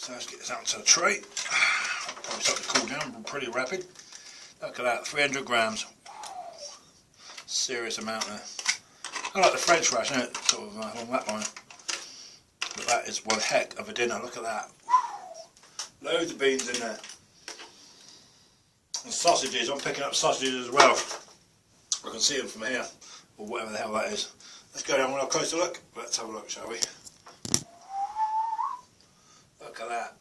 So let's get this out into the tray. Probably start to cool down pretty rapid. Look at that, 300 grams. Serious amount there. I like the French ration, isn't it? Sort of along that line. But that is one heck of a dinner. Look at that. Loads of beans in there. And sausages. I'm picking up sausages as well. I can see them from here, or whatever the hell that is. Let's go down one a closer look. Let's have a look, shall we? Look at that.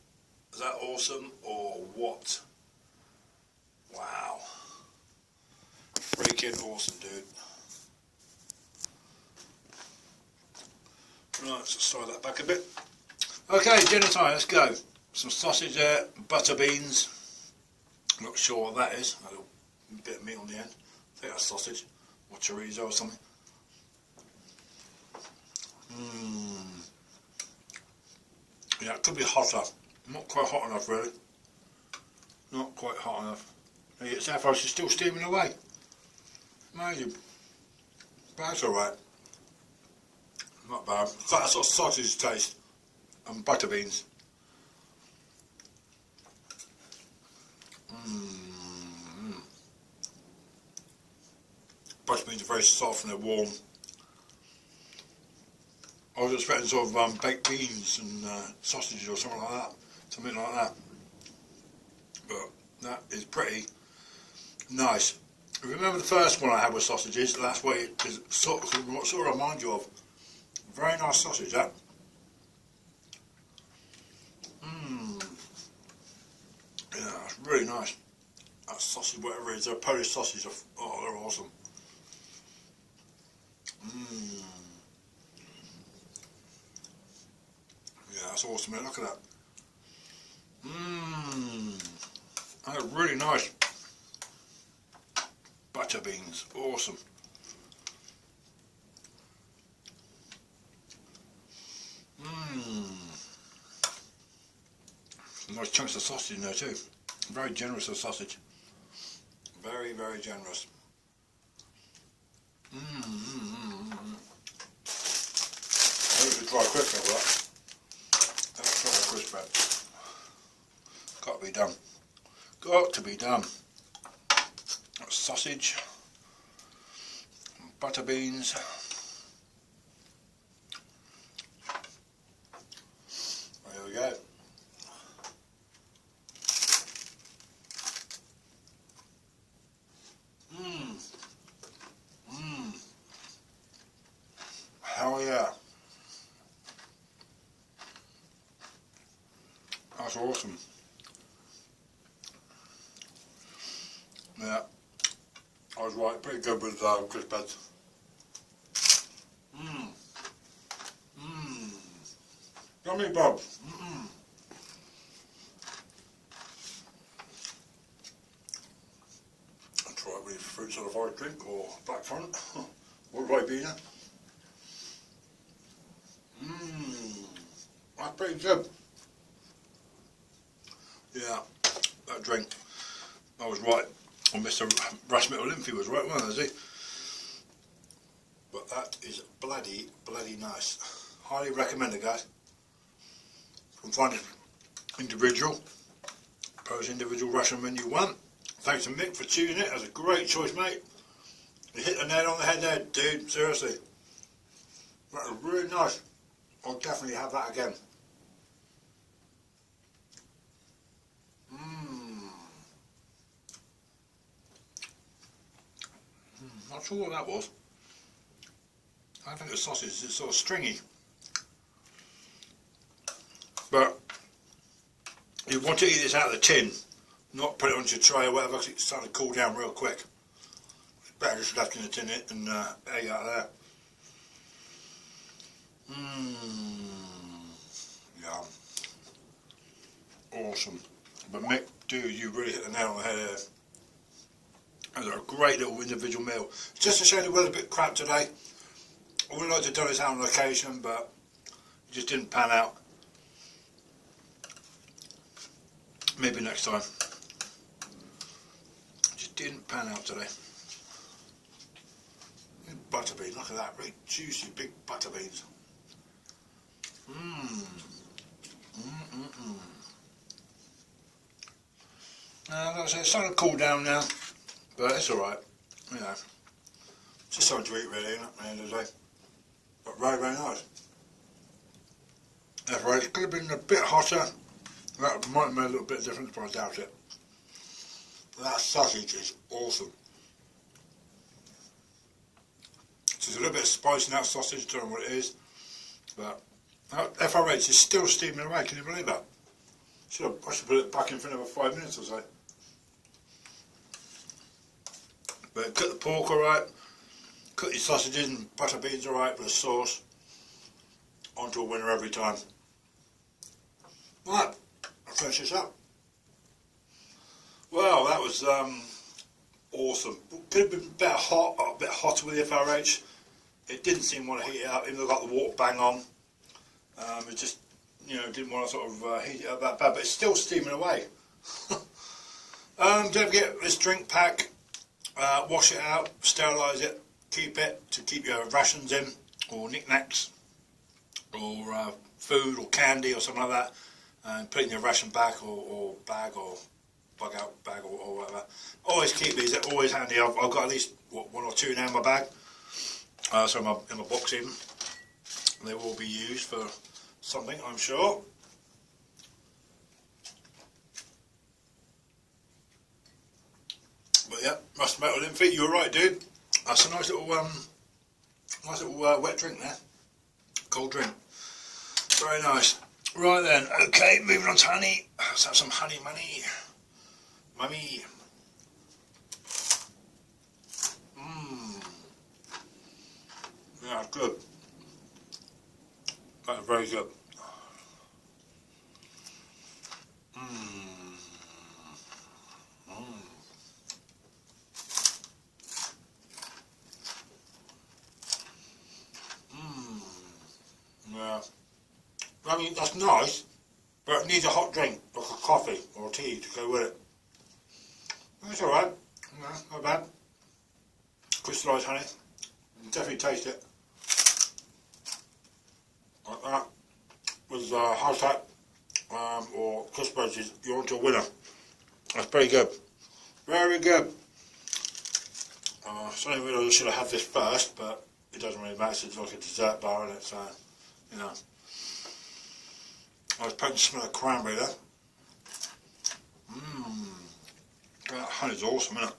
Is that awesome or what? Wow. Freaking awesome, dude. Right, let's slide that back a bit. Okay, dinner time, let's go. Some sausage there, butter beans. Not sure what that is. A little bit of meat on the end. I think that's sausage or chorizo or something. Yeah, it could be hotter. Not quite hot enough, really. Not quite hot enough. It's our is still steaming away. Amazing. But that's alright. Not bad. It's like that sort of sausage taste. And butter beans. Butter beans are very soft and they're warm. I was expecting sort of baked beans and sausages or something like that. Something like that. But that is pretty nice. Remember the first one I had with sausages? That's what it is, sort of remind you of. Very nice sausage, that. Yeah, it's really nice. That sausage, whatever it is, they're Polish sausage. Oh, they're awesome. Yeah, that's awesome, man. Look at that. That's really nice. Butter beans, awesome. Some nice chunks of sausage in there too. Very generous of sausage. Very, very generous. Maybe we try a crisp over that. Let's try a crisp bread. Got to be done. Got to be done. That's sausage. Butter beans. There we go. Hell yeah. That's awesome. Yeah, I was right, pretty good with crisp breads. Yummy Bob. I'll try it with fruit sort of ice drink or black front or Ribena. That's pretty good. Yeah, that drink, I was right. Or Mr. Revfiew was right, wasn't he? But that is bloody nice. Highly recommend it, guys. You can find it individual. Post individual ration menu 1. Thanks to Mick for choosing it. That's a great choice, mate. You hit the nail on the head there, dude. Seriously. That was really nice. I'll definitely have that again. Not sure what that was. I think the sausage is sort of stringy. But you want to eat this out of the tin, not put it onto your tray or whatever, because it's starting to cool down real quick. It's better just left in the tin and egg out of there. Yeah. Awesome. But Mick, dude, you really hit the nail on the head there. That was a great little individual meal. It's just a shame it was a bit crap today. I would like to do this out on location, but it just didn't pan out. Maybe next time. It just didn't pan out today. Butter beans, look at that, really juicy big butter beans. Like I say, it's starting to cool down now, but it's alright, you know. It's just something to eat really, at the end of the day. But very, very nice. That's right, it could have been a bit hotter. That might have made a little bit of difference, but I doubt it. That sausage is awesome. There's a little bit of spice in that sausage, don't know what it is. But FR8 is still steaming away, can you believe that? I should put it back in for another 5 minutes or so. But cook the pork alright, cook your sausages and butter beans alright with a sauce. Onto a winner every time. Right, I'll finish this up. Well, that was awesome. Could have been a bit hotter with the FR8. It didn't seem to want to heat it up, even though I got the water bang on. It just, you know, didn't want to sort of heat it up that bad, but it's still steaming away. Don't forget this drink pack. Wash it out, sterilise it, keep it to keep your rations in, or knickknacks, or food or candy or something like that, and put it in your ration bag or bag or bug out bag or whatever. Always keep these, they're always handy. I've got at least one or two now in my bag, so in my box even. They will be used for something, I'm sure. But yeah, must metal didn't fit. You're right, dude. That's a nice little wet drink there. Cold drink. Very nice. Right then, okay, moving on to honey. Let's have some honey money. Mummy. Yeah, it's good. That's very good. Yeah. I mean, that's nice, but it needs a hot drink, like a coffee or tea to go with it. That's alright. No, not bad. Crystallised honey. You can definitely taste it. Like that. With hardtack or crisp wedges, you're onto a winner. That's pretty good. Very good. Something really I should have had this first, but it doesn't really matter. It's like a dessert bar, isn't it? So, you know. I was putting some of the cranberry there. That honey's awesome, isn't it?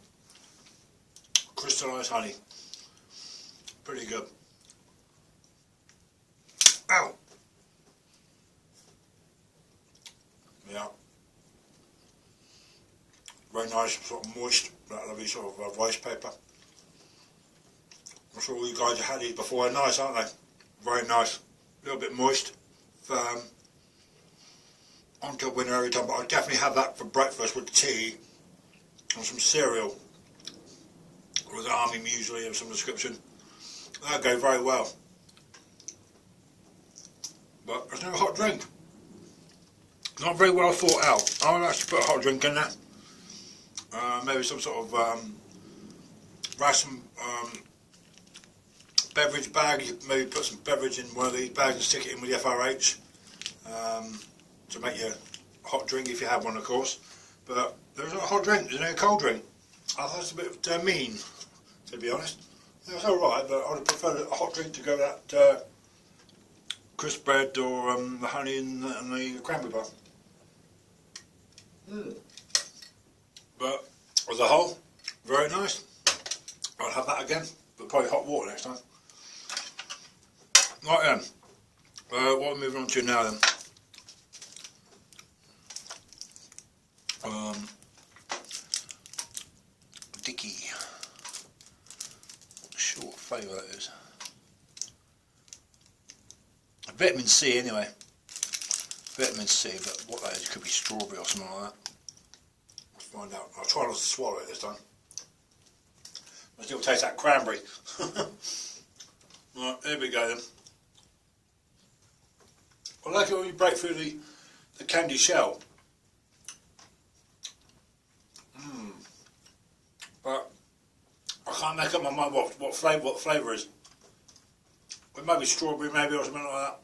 Crystallised honey. Pretty good. Ow! Yeah. Very nice, sort of moist, that lovely sort of rice paper. I'm sure all you guys have had these before. They're nice, aren't they? Very nice. A little bit moist, firm. Onto a winner every time, but I definitely have that for breakfast with tea and some cereal with an army muesli of some description. That'll go very well. But there's no hot drink. Not very well thought out. I would actually put a hot drink in there. Maybe some sort of ration beverage bag. You could maybe put some beverage in one of these bags and stick it in with the FR8 to make your hot drink if you have one, of course. But there's not a hot drink, there's no cold drink. I thought it's a bit mean, to be honest. It's alright, but I would have preferred a hot drink to go with that crisp bread or the honey and the cranberry bar. But as a whole, very nice. I'll have that again, but probably hot water next time. Right then, what we're moving on to now then. Dicky. Sure what flavour that is. Vitamin C anyway. Vitamin C, but what that is, could be strawberry or something like that. Let's find out. I'll try not to swallow it this time. I still taste that cranberry. Right, here we go then. I like it when you break through the candy shell. But I can't make up my mind what flavour is. It might be strawberry maybe or something like that.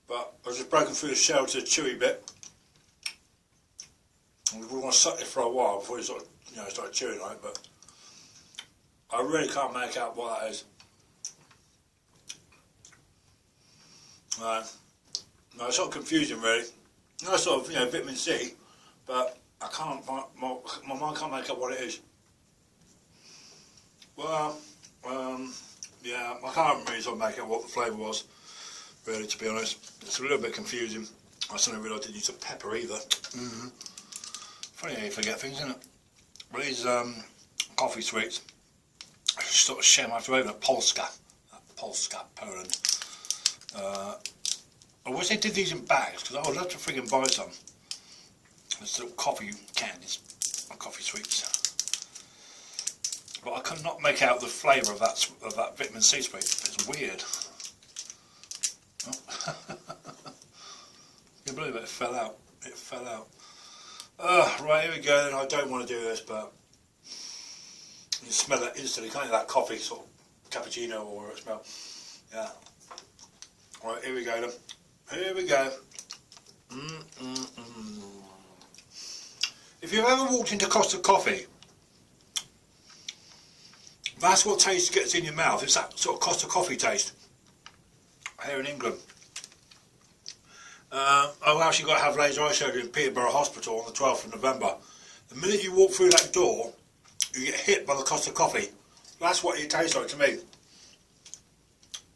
But I've just broken through the shell to the chewy bit. We want to suck it for a while before you sort of, start chewing on it, but I really can't make out what that is. No, it's sort of confusing really. No, sort of, vitamin C, but I can't, my mind can't make up what it is. Well, yeah, I can't really sort of make out what the flavour was, really, to be honest. It's a little bit confusing. I suddenly realised I didn't use a pepper either. Funny how you forget things, isn't it? Well, these coffee sweets, sort of share my flavour, Polska, Poland. I wish they did these in bags, because I would love to friggin' buy some. These little coffee candies, or coffee sweets. But I could not make out the flavour of that vitamin C sweet. It's weird. Oh. Can you believe it? It fell out. It fell out. Right, here we go then. I don't want to do this, but you smell it instantly, can't you? That coffee, sort of cappuccino or whatever it smells. Yeah. Right, here we go then. Here we go. If you've ever walked into Costa Coffee, that's what taste gets in your mouth. It's that sort of Costa Coffee taste here in England. I've actually got to have laser eye surgery in Peterborough Hospital on the 12th of November. The minute you walk through that door, you get hit by the Costa Coffee. That's what it tastes like to me.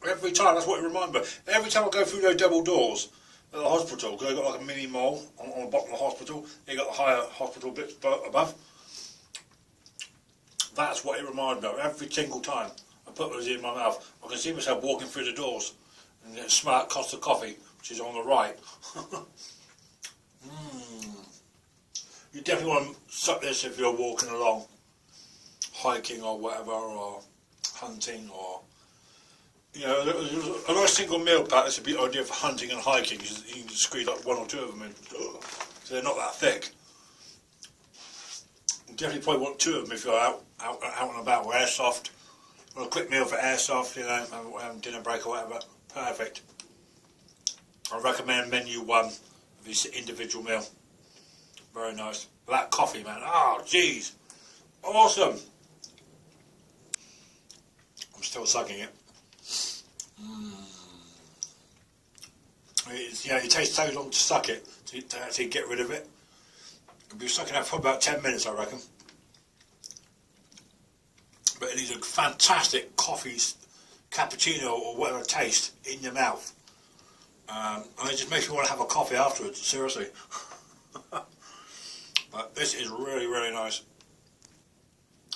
Every time, that's what it reminds me. Every time I go through those double doors at the hospital, because they've got like a mini mall on the bottom of the hospital, you got the higher hospital bits above. That's what it reminds me of every single time I put those in my mouth. I can see myself walking through the doors and smell that Costa Coffee, which is on the right. You definitely want to suck this if you're walking along, hiking or whatever, or hunting, or a nice single meal pack. That's a good idea for hunting and hiking, because you can squeeze like one or two of them in, so they're not that thick. You definitely probably want two of them if you're out and about with airsoft, or a quick meal for airsoft, having dinner break or whatever. Perfect. I recommend menu 1 of this individual meal. Very nice. That coffee, man. Oh, jeez. Awesome. I'm still sucking it. It takes so long to suck it, to actually get rid of it. You'll be sucking it for about 10 minutes, I reckon. But it is a fantastic coffee, cappuccino or whatever taste in your mouth. And it just makes me want to have a coffee afterwards, seriously. But this is really, really nice.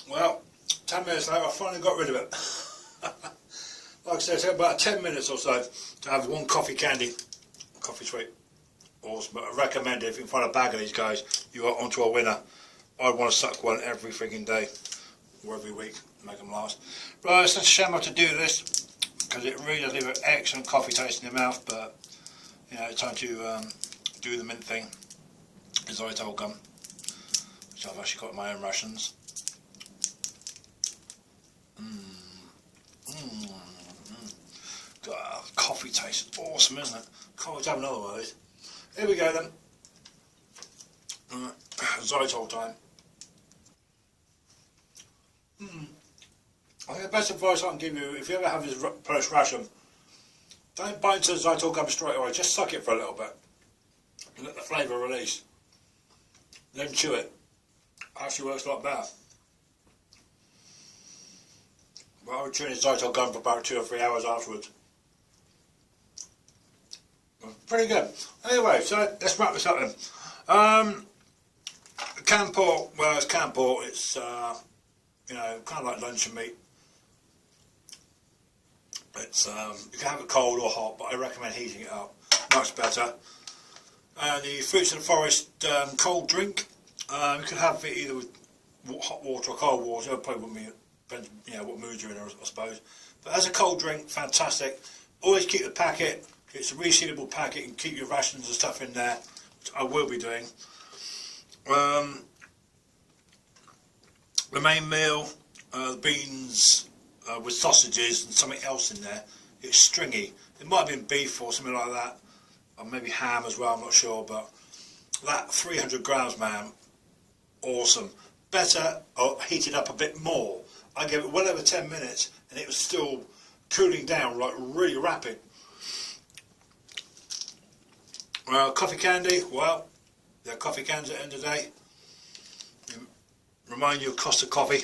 Well, 10 minutes later I finally got rid of it. Like I said, it took about 10 minutes or so to have one coffee sweet. Awesome. But I recommend it. If you can find a bag of these guys, you are onto a winner. I'd want to suck one every freaking day, or every week, make them last. Right, it's such a shame I have to do this, because it really does leave an excellent coffee taste in your mouth, but it's time to do the mint thing. Xylitol gum, which I've actually got in my own rations. God, coffee tastes awesome, isn't it? Can't wait to have another one of these. Here we go then. Xylitol time. I think the best advice I can give you, if you ever have this post ration, don't bite into the xylitol gum straight away, just suck it for a little bit and let the flavour release. Then chew it. Actually works a lot better. But I would chew the xylitol gum for about 2 or 3 hours afterwards. Pretty good. Anyway, so let's wrap this up then. Canned pork, well, it's canned pork, it's kind of like luncheon meat. It's you can have it cold or hot, but I recommend heating it up. Much better. And the Fruits of the Forest cold drink, you can have it either with hot water or cold water. Probably wouldn't be, depends, what mood you're in, I suppose. But as a cold drink, fantastic. Always keep the packet. It's a resealable packet, and keep your rations and stuff in there, which I will be doing. The main meal, the beans with sausages and something else in there. It's stringy. It might have been beef or something like that, or maybe ham as well, I'm not sure, but that 300 grams, man, awesome. Better heated up a bit more. I gave it well over 10 minutes and it was still cooling down like really rapid. Coffee candy, well, they're coffee cans at the end of the day. Remind you of cost of coffee.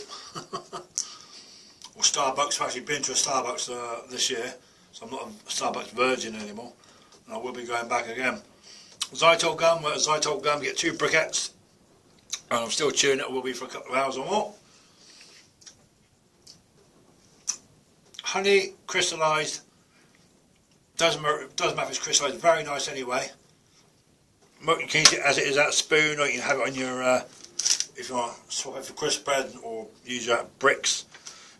Or Starbucks. I've actually been to a Starbucks this year, so I'm not a Starbucks virgin anymore, and I will be going back again. Zytol gum, Zytol gum, get 2 briquettes, and I'm still chewing it, will be for a couple of hours or more. Honey, crystallised, doesn't matter if it's crystallised, very nice anyway. You can eat it as it is out of spoon, or you can have it on your, if you want to swap it for crisp bread, or use your bricks,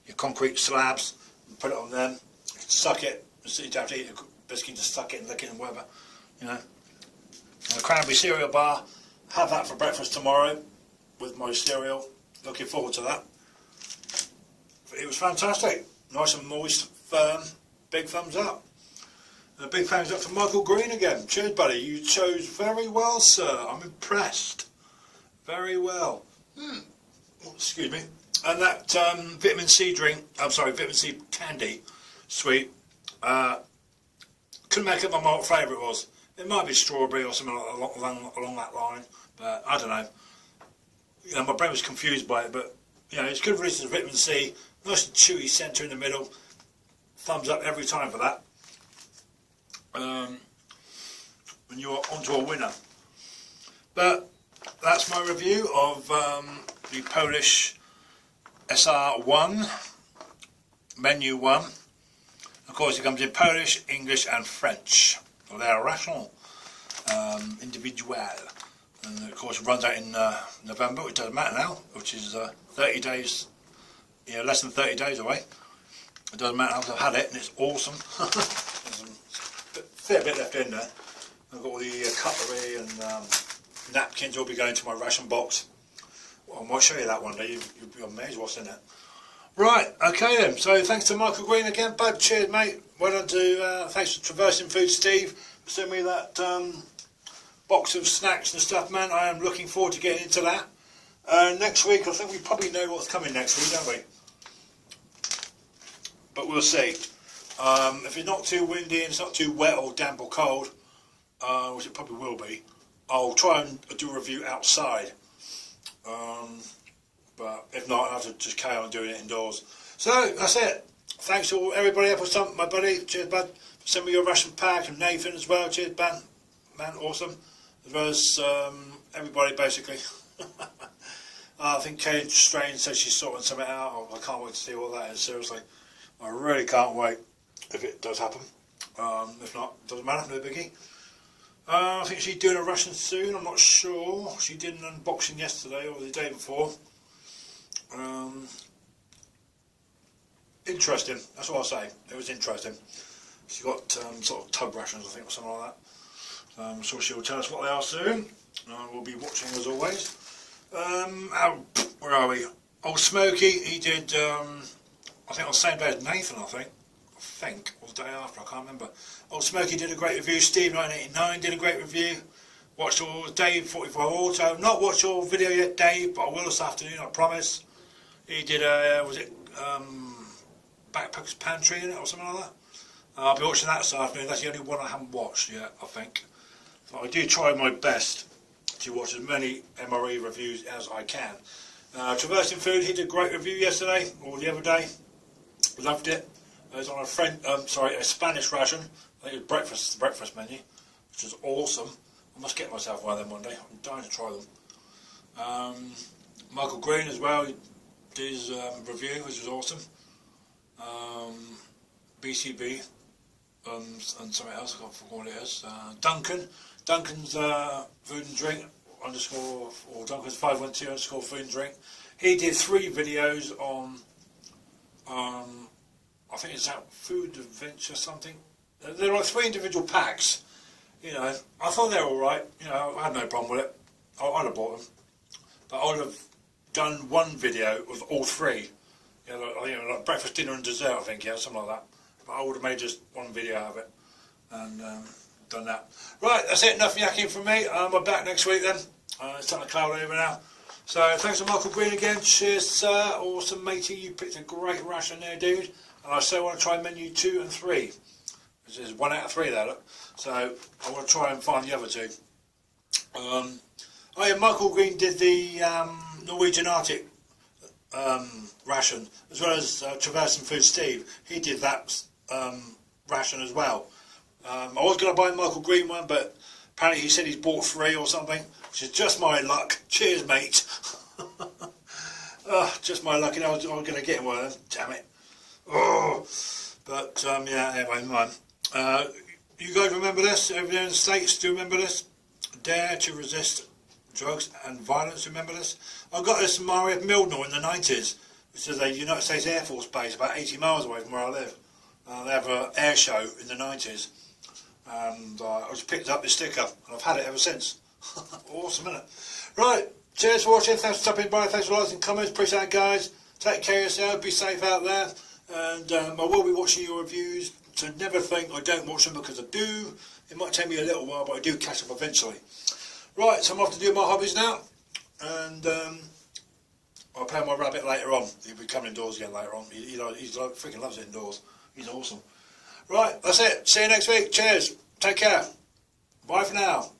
your concrete slabs, and put it on them, suck it, so you don't have to eat it, basically just suck it and lick it and whatever, you know. And a cranberry cereal bar, have that for breakfast tomorrow with my cereal, looking forward to that. It was fantastic, nice and moist, firm, big thumbs up. And a big thanks up to Michael Green again. Cheers, buddy. You chose very well, sir. I'm impressed. Very well. Oh, excuse me. And that vitamin C drink, I'm sorry, vitamin C candy, sweet. Couldn't make up my mind what flavour it was. It might be strawberry or something along that line, but I don't know. You know, my brain was confused by it, but you know, it's good release of vitamin C. Nice and chewy centre in the middle. Thumbs up every time for that. When you're onto a winner. But that's my review of the Polish SR1 menu 1. Of course, it comes in Polish, English, and French. So they're rational, individual, and of course it runs out in November, which doesn't matter now, which is 30 days, you know, less than 30 days away. It doesn't matter, I've had it and it's awesome. Fair bit left in there. I've got all the cutlery and napkins will be going to my ration box. Well, I might show you that one day, you'll be amazed what's in it. Right, okay then, so thanks to Michael Green again, bud, cheers mate. Well done to, thanks to Traversing Food Steve for sending me that box of snacks and stuff, man. I am looking forward to getting into that. Next week, I think we probably know what's coming next week, don't we? But we'll see. If it's not too windy and it's not too wet or damp or cold, which it probably will be, I'll try and do a review outside. But if not, I'll have to just carry on doing it indoors. So, that's it. Thanks to everybody else for something, my buddy. Cheers, bud. For sending me your ration pack, and Nathan as well. Cheers, man. Man, awesome. As well as everybody, basically. I think Kate Strange says she's sorting something out. I can't wait to see what that is, seriously. I really can't wait if it does happen. If not, doesn't matter, no biggie. I think she's doing a ration soon, I'm not sure. She did an unboxing yesterday or the day before. Interesting, that's what I'll say. It was interesting. She got sort of tub rations, I think, or something like that. I'm sure she'll tell us what they are soon. We'll be watching as always. Where are we? Old Smokey, he did, I think on the same day as Nathan, or the day after, I can't remember. Old Smokey did a great review. Steve 1989 did a great review. Watched all Dave 45 Auto. Not watched your video yet, Dave, but I will this afternoon, I promise. He did a, was it Backpackers Pantry in it or something like that? I'll be watching that this afternoon. That's the only one I haven't watched yet, I think. So I do try my best to watch as many MRE reviews as I can. Traversing Food, he did a great review yesterday, or the other day. Loved it. It was on a Spanish ration. I think it was the breakfast menu, which was awesome. I must get myself one of them one day. I'm dying to try them. Michael Green as well did his review, which was awesome. BCB and something else, I can't forget what it is. Duncan's food and drink underscore, or Duncan's 512 underscore food and drink. He did 3 videos on I think it's that Food Adventure something. They're like 3 individual packs. You know, I thought they were alright. You know, I had no problem with it. I'd have bought them. But I would have done one video with all 3. You know, like breakfast, dinner and dessert, I think, yeah, something like that. But I would have made just one video out of it. And done that. Right, that's it. Enough yakking from me. I'm back next week then. It's starting to cloud over now. So thanks to Michael Green again. Cheers, sir. Awesome, matey. You picked a great ration there, dude. And I so want to try menu 2 and 3. This is 1 out of 3 there, look. So I want to try and find the other 2. Oh yeah, Michael Green did the Norwegian Arctic ration, as well as Traversing Food Steve. He did that ration as well. I was going to buy Michael Green one, but apparently he said he's bought 3 or something, which is just my luck. Cheers, mate. Just my luck, you know, I was going to get him one of them. Damn it. Oh, but yeah, anyway, mind. You guys remember this? Everyone in the States, do you remember this? Dare to resist drugs and violence, remember this? I got this from RAF Mildenhall in the 90s, which is a United States Air Force base about 80 miles away from where I live. They have an air show in the 90s, and I just picked up this sticker, and I've had it ever since. Awesome, isn't it? Right, cheers for watching, thanks for stopping by, thanks for liking and comments, appreciate it, guys. Take care of yourself, be safe out there, and I will be watching your reviews, so never think I don't watch them, because I do. It might take me a little while, but I do catch up eventually. Right, so I'm off to do my hobbies now, and I'll play my rabbit later on. He'll be coming indoors again later on. He freaking loves it indoors. He's awesome. Right, that's it. See you next week. Cheers. Take care. Bye for now.